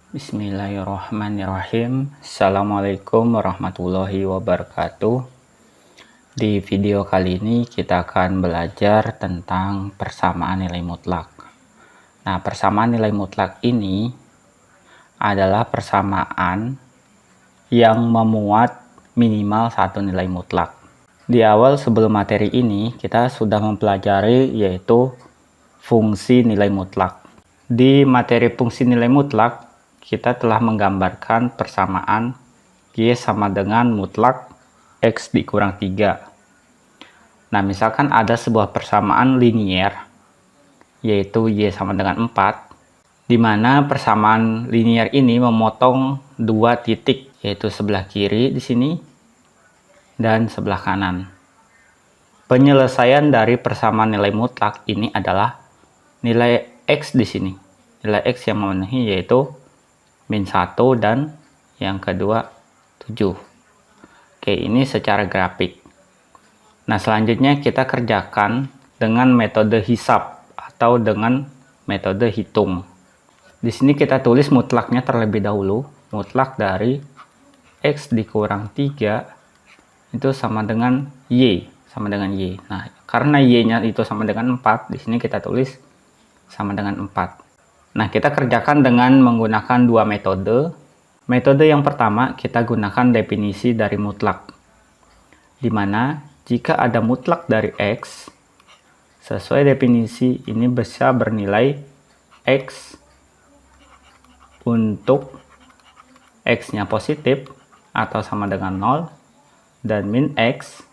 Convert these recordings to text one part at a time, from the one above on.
Bismillahirrahmanirrahim. Assalamualaikum warahmatullahi wabarakatuh. Di video kali ini kita akan belajar tentang persamaan nilai mutlak. Nah, persamaan nilai mutlak ini adalah persamaan yang memuat minimal satu nilai mutlak. Di awal sebelum materi ini kita sudah mempelajari yaitu fungsi nilai mutlak. Di materi fungsi nilai mutlak kita telah menggambarkan persamaan Y sama dengan mutlak X dikurang 3. Nah, misalkan ada sebuah persamaan linier, yaitu Y sama dengan 4, di mana persamaan linier ini memotong dua titik, yaitu sebelah kiri di sini dan sebelah kanan. Penyelesaian dari persamaan nilai mutlak ini adalah nilai X di sini. Nilai X yang memenuhi yaitu min 1 dan yang kedua 7. Oke, ini secara grafik. Nah, selanjutnya kita kerjakan dengan metode hisab atau dengan metode hitung. Di sini kita tulis mutlaknya terlebih dahulu. Mutlak dari X dikurang 3 itu sama dengan Y, sama dengan Y. Nah, karena Y-nya itu sama dengan 4, di sini kita tulis sama dengan 4. Nah, kita kerjakan dengan menggunakan dua metode. Metode yang pertama, kita gunakan definisi dari mutlak. Di mana, jika ada mutlak dari X, sesuai definisi ini bisa bernilai X untuk X-nya positif atau sama dengan 0, dan min X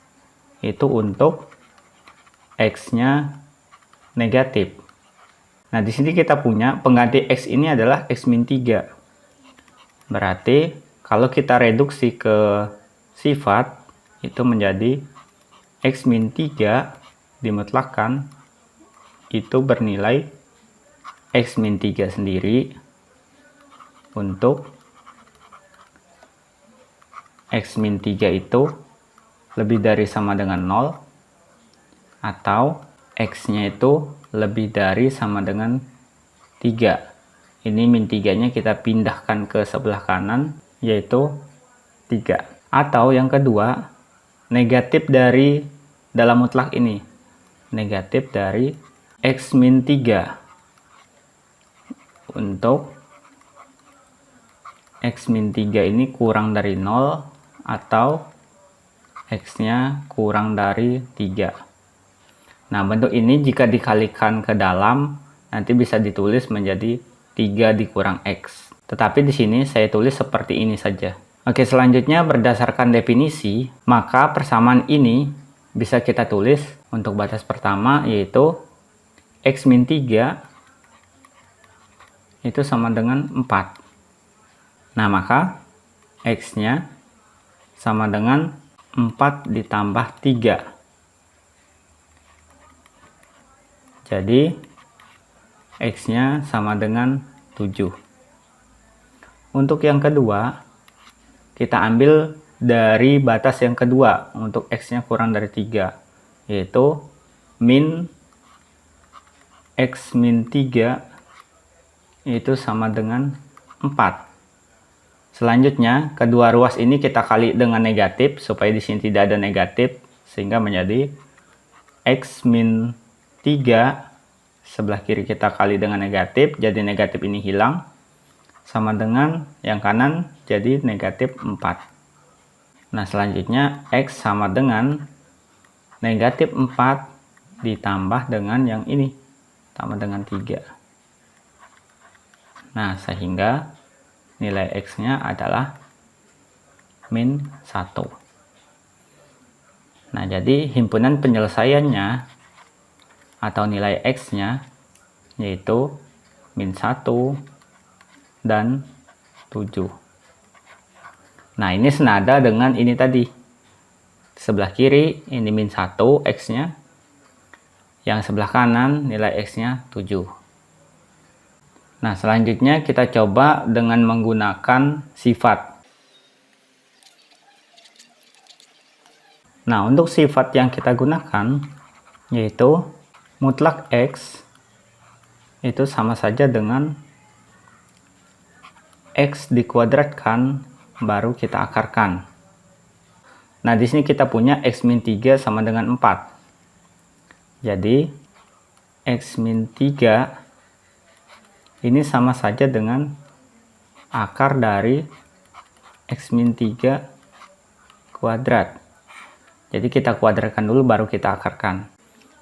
itu untuk X-nya negatif. Nah, di sini kita punya pengganti X ini adalah X min 3. Berarti kalau kita reduksi ke sifat, itu menjadi X min 3 dimutlakkan, itu bernilai X min 3 sendiri untuk X min 3 itu lebih dari sama dengan 0, atau X-nya itu lebih dari sama dengan 3. Ini min 3-nya kita pindahkan ke sebelah kanan, yaitu 3. Atau yang kedua, negatif dari dalam mutlak ini. Negatif dari X min 3. Untuk X min 3 ini kurang dari 0, atau X-nya kurang dari 3. Nah, bentuk ini jika dikalikan ke dalam, nanti bisa ditulis menjadi 3 dikurang X. Tetapi di sini saya tulis seperti ini saja. Oke, selanjutnya berdasarkan definisi, maka persamaan ini bisa kita tulis untuk batas pertama, yaitu X min 3 itu sama dengan 4. Nah, maka X-nya sama dengan 4 ditambah 3. Jadi, X-nya sama dengan 7. Untuk yang kedua, kita ambil dari batas yang kedua untuk X-nya kurang dari 3, yaitu min X min 3 itu sama dengan 4. Selanjutnya, kedua ruas ini kita kali dengan negatif, supaya di sini tidak ada negatif, sehingga menjadi X min 3 sebelah kiri kita kali dengan negatif, jadi negatif ini hilang, sama dengan yang kanan jadi negatif 4. Nah, selanjutnya X sama dengan negatif 4 ditambah dengan yang ini, sama dengan 3. Nah, sehingga nilai X-nya adalah min 1. Nah, jadi himpunan penyelesaiannya atau nilai X-nya yaitu min 1 dan 7. Nah, ini senada dengan ini tadi. Sebelah kiri ini min 1 X-nya. Yang sebelah kanan nilai X-nya 7. Nah, selanjutnya kita coba dengan menggunakan sifat. Nah, untuk sifat yang kita gunakan yaitu mutlak X itu sama saja dengan X dikuadratkan, baru kita akarkan. Nah, di sini kita punya X min 3 sama dengan 4. Jadi, X min 3 ini sama saja dengan akar dari X min 3 kuadrat. Jadi kita kuadratkan dulu baru kita akarkan.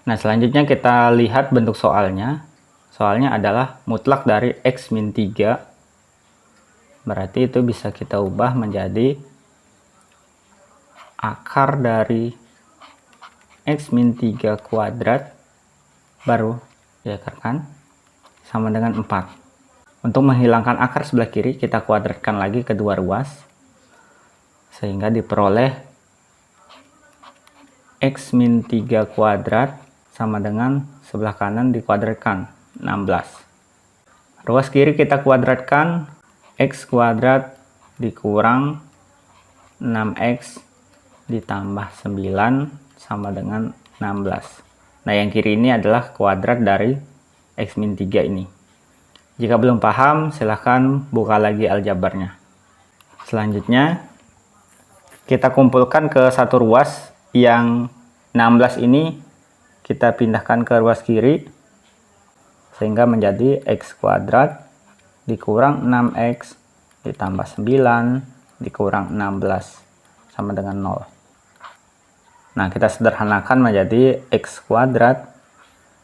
Nah, selanjutnya kita lihat bentuk soalnya. Soalnya adalah mutlak dari X min 3. Berarti itu bisa kita ubah menjadi akar dari X min 3 kuadrat baru diakarkan sama dengan 4. Untuk menghilangkan akar sebelah kiri, kita kuadratkan lagi kedua ruas sehingga diperoleh X min 3 kuadrat sama dengan sebelah kanan dikuadratkan 16. Ruas kiri kita kuadratkan, X kuadrat dikurang 6X ditambah 9 sama dengan 16. Nah, yang kiri ini adalah kuadrat dari X min 3 ini. Jika belum paham, silahkan buka lagi aljabarnya. Selanjutnya, kita kumpulkan ke satu ruas. Yang 16 ini kita pindahkan ke ruas kiri, sehingga menjadi X kuadrat dikurang 6X ditambah 9 dikurang 16 sama dengan 0. Nah, kita sederhanakan menjadi X kuadrat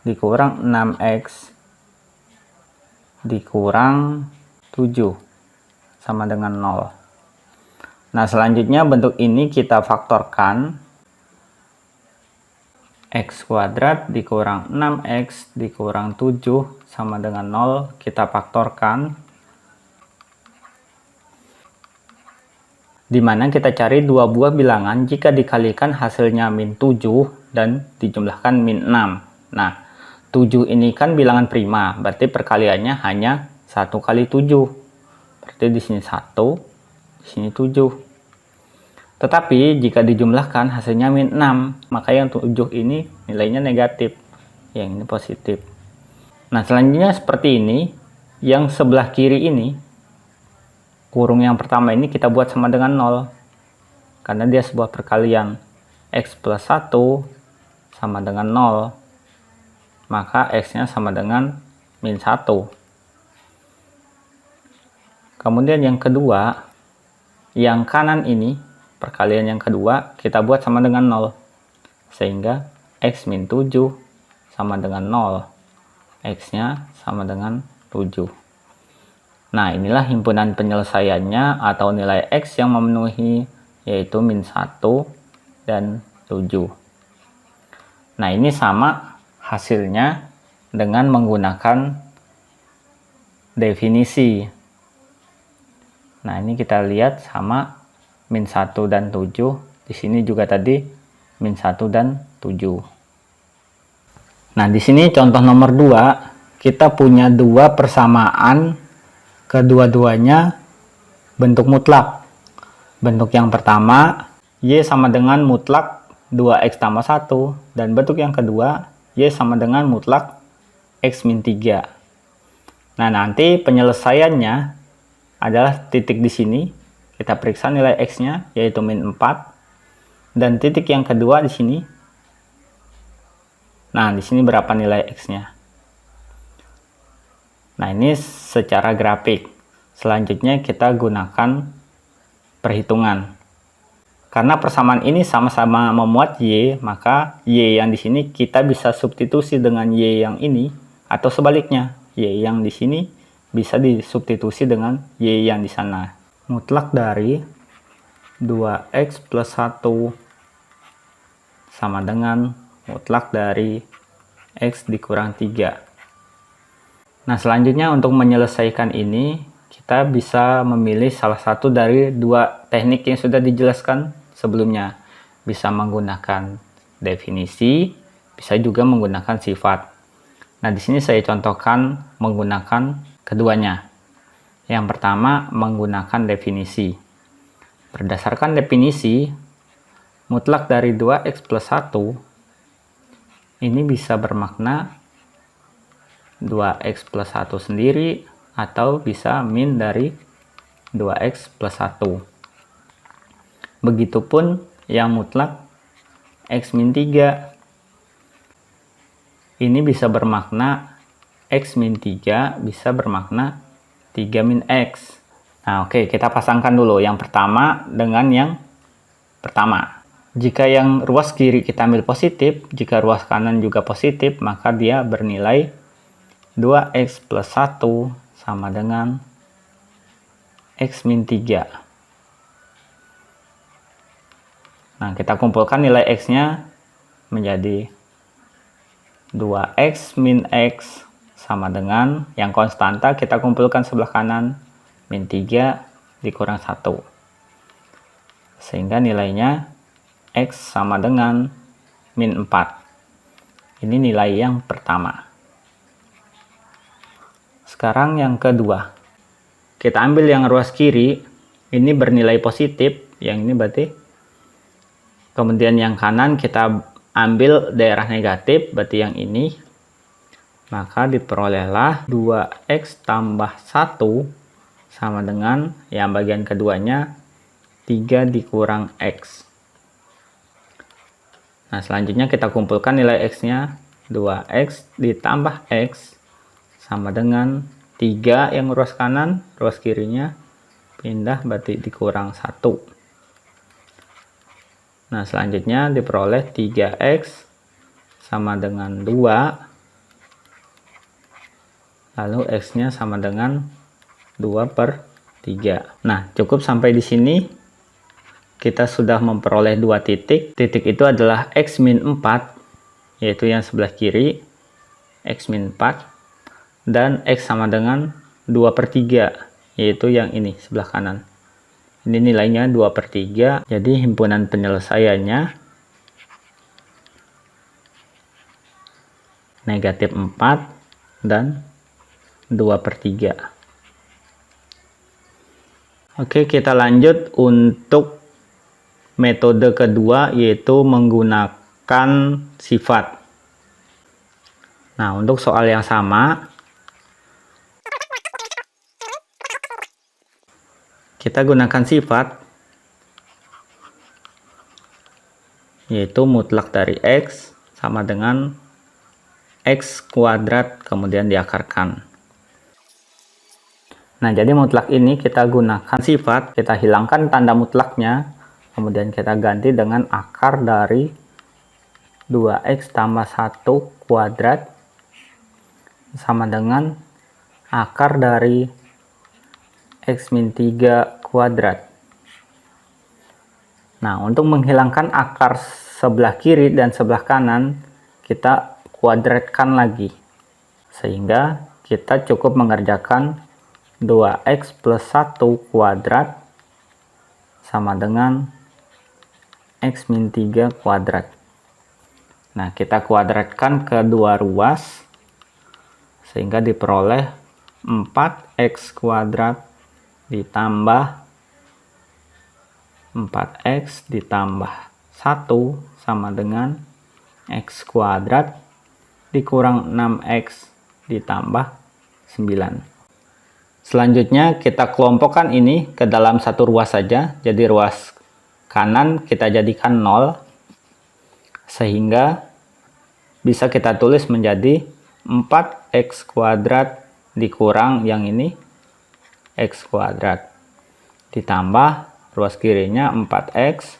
dikurang 6X dikurang 7 sama dengan 0. Nah, selanjutnya bentuk ini kita faktorkan. X kuadrat dikurang 6X dikurang 7 sama dengan 0. Kita faktorkan. Dimana kita cari dua buah bilangan jika dikalikan hasilnya min 7 dan dijumlahkan min 6. Nah, 7 ini kan bilangan prima, berarti perkaliannya hanya 1 kali 7. Berarti di sini 1, di sini 7. Tetapi jika dijumlahkan hasilnya min 6, maka yang 7 ini nilainya negatif, yang ini positif. Nah, selanjutnya seperti ini. Yang sebelah kiri ini, kurung yang pertama ini kita buat sama dengan 0, karena dia sebuah perkalian. X plus 1 sama dengan 0, maka X nya sama dengan min 1. Kemudian yang kedua, yang kanan ini, perkalian yang kedua kita buat sama dengan 0, sehingga X min 7 sama dengan 0, X nya sama dengan 7. Nah, inilah himpunan penyelesaiannya atau nilai X yang memenuhi, yaitu min 1 dan 7. Nah, ini sama hasilnya dengan menggunakan definisi. Nah, ini kita lihat sama min 1 dan 7. Di sini juga tadi min 1 dan 7. Nah, di sini contoh nomor 2, kita punya dua persamaan, kedua-duanya bentuk mutlak. Bentuk yang pertama, Y sama dengan mutlak 2X tambah 1, dan bentuk yang kedua, Y sama dengan mutlak X min 3. Nah, nanti penyelesaiannya adalah titik di sini. Kita periksa nilai X-nya, yaitu min 4. Dan titik yang kedua di sini. Nah, di sini berapa nilai X-nya. Nah, ini secara grafik. Selanjutnya kita gunakan perhitungan. Karena persamaan ini sama-sama memuat Y, maka Y yang di sini kita bisa substitusi dengan Y yang ini, atau sebaliknya, Y yang di sini bisa disubstitusi dengan Y yang di sana. Mutlak dari 2X plus 1 sama dengan mutlak dari X dikurang 3. Nah, selanjutnya untuk menyelesaikan ini, kita bisa memilih salah satu dari dua teknik yang sudah dijelaskan sebelumnya. Bisa menggunakan definisi, bisa juga menggunakan sifat. Nah, di sini saya contohkan menggunakan keduanya. Yang pertama, menggunakan definisi. Berdasarkan definisi, mutlak dari 2X plus 1 ini bisa bermakna 2X plus 1 sendiri, atau bisa min dari 2x plus 1. Begitupun yang mutlak x min 3. Ini bisa bermakna x min 3 bisa bermakna 3 min x. Nah, oke, kita pasangkan dulu yang pertama dengan yang pertama. Jika yang ruas kiri kita ambil positif, jika ruas kanan juga positif, maka dia bernilai 2x plus 1 sama dengan x min 3. Nah, kita kumpulkan nilai x-nya menjadi 2x min x sama dengan yang konstanta kita kumpulkan sebelah kanan, min 3 dikurang 1. Sehingga nilainya x sama dengan min 4. Ini nilai yang pertama. Sekarang yang kedua. Kita ambil yang ruas kiri, ini bernilai positif, yang ini berarti. Kemudian yang kanan kita ambil daerah negatif, berarti yang ini. Maka diperolehlah 2x tambah 1 sama dengan yang bagian keduanya 3 dikurang x. Nah, selanjutnya kita kumpulkan nilai x-nya, 2x ditambah x sama dengan 3 yang ruas kanan, ruas kirinya pindah berarti dikurang 1. Nah, selanjutnya diperoleh 3x sama dengan 2, lalu x-nya sama dengan 2/3. Nah, cukup sampai di sini. Kita sudah memperoleh 2 titik. Titik itu adalah x min 4, yaitu yang sebelah kiri, x min 4, dan x sama dengan 2/3, yaitu yang ini, sebelah kanan. Ini nilainya 2/3, jadi himpunan penyelesaiannya negatif 4 dan 2/3. Oke, kita lanjut untuk metode kedua, yaitu menggunakan sifat. Nah, untuk soal yang sama, kita gunakan sifat, yaitu mutlak dari x sama dengan x kuadrat kemudian diakarkan. Nah, jadi mutlak ini kita gunakan sifat, kita hilangkan tanda mutlaknya, kemudian kita ganti dengan akar dari 2x tambah 1 kuadrat sama dengan akar dari x min 3 kuadrat. Nah, untuk menghilangkan akar sebelah kiri dan sebelah kanan, kita kuadratkan lagi. Sehingga kita cukup mengerjakan 2x plus 1 kuadrat sama dengan x min 3 kuadrat. Nah, kita kuadratkan kedua ruas sehingga diperoleh 4x kuadrat ditambah 4x ditambah 1 sama dengan x kuadrat dikurang 6x ditambah 9. Selanjutnya kita kelompokkan ini ke dalam satu ruas saja. Jadi ruas kanan kita jadikan 0 sehingga bisa kita tulis menjadi 4x kuadrat dikurang yang ini x kuadrat ditambah ruas kirinya 4x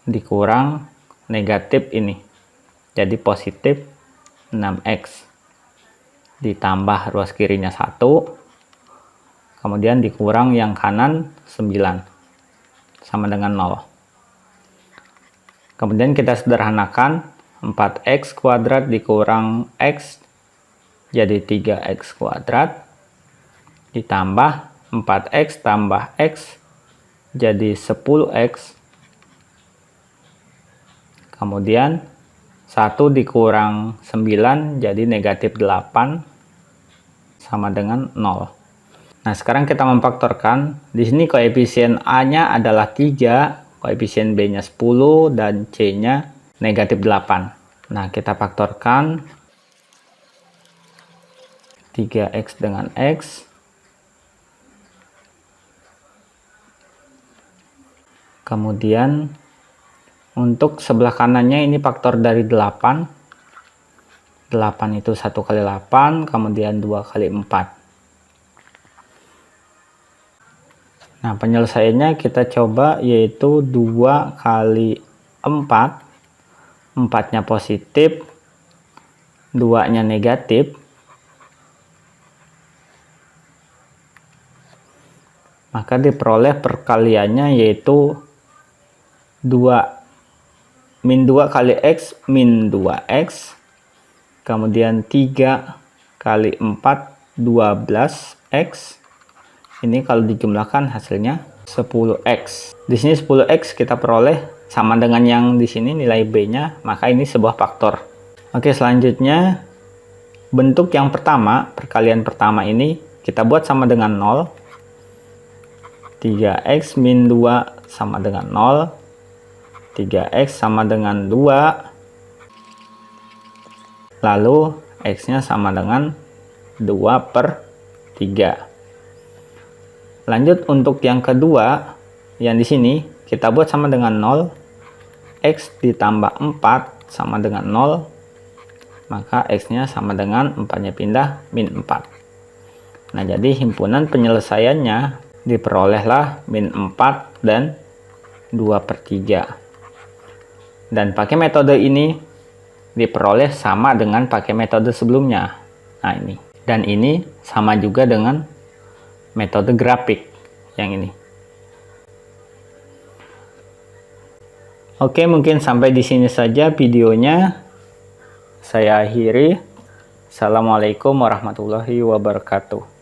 dikurang negatif ini, jadi positif 6x ditambah ruas kirinya 1, kemudian dikurang yang kanan 9 sama dengan 0. Kemudian kita sederhanakan, 4x kuadrat dikurang x jadi 3x kuadrat ditambah 4x tambah x jadi 10x, kemudian 1 dikurang 9 jadi negatif 8 sama dengan 0. Nah, sekarang kita memfaktorkan. Di sini koefisien A-nya adalah 3, koefisien B-nya 10, dan C-nya negatif 8. Nah, kita faktorkan 3x dengan x Kemudian untuk sebelah kanannya ini faktor dari 8. 8 itu 1 kali 8, kemudian 2 kali 4. Nah, penyelesaiannya kita coba, yaitu 2 kali 4. 4-nya positif, 2-nya negatif. Maka diperoleh perkaliannya yaitu 2 min 2 kali X min 2X. Kemudian 3 kali 4, 12X. Ini kalau dijumlahkan hasilnya 10X. Di sini 10X kita peroleh sama dengan yang di sini nilai B-nya, maka ini sebuah faktor. Oke, selanjutnya bentuk yang pertama, perkalian pertama ini kita buat sama dengan 0. 3X min 2 sama dengan 0. 3X sama dengan 2. Lalu X-nya sama dengan 2/3. Lanjut untuk yang kedua, yang di sini kita buat sama dengan 0. X ditambah 4 sama dengan 0. Maka X-nya sama dengan 4-nya pindah min 4. Nah, jadi himpunan penyelesaiannya diperolehlah min 4 dan 2/3. Dan pakai metode ini diperoleh sama dengan pakai metode sebelumnya. Nah, ini. Dan ini sama juga dengan metode grafik yang ini. Oke, mungkin sampai di sini saja videonya. Saya akhiri. Assalamualaikum warahmatullahi wabarakatuh.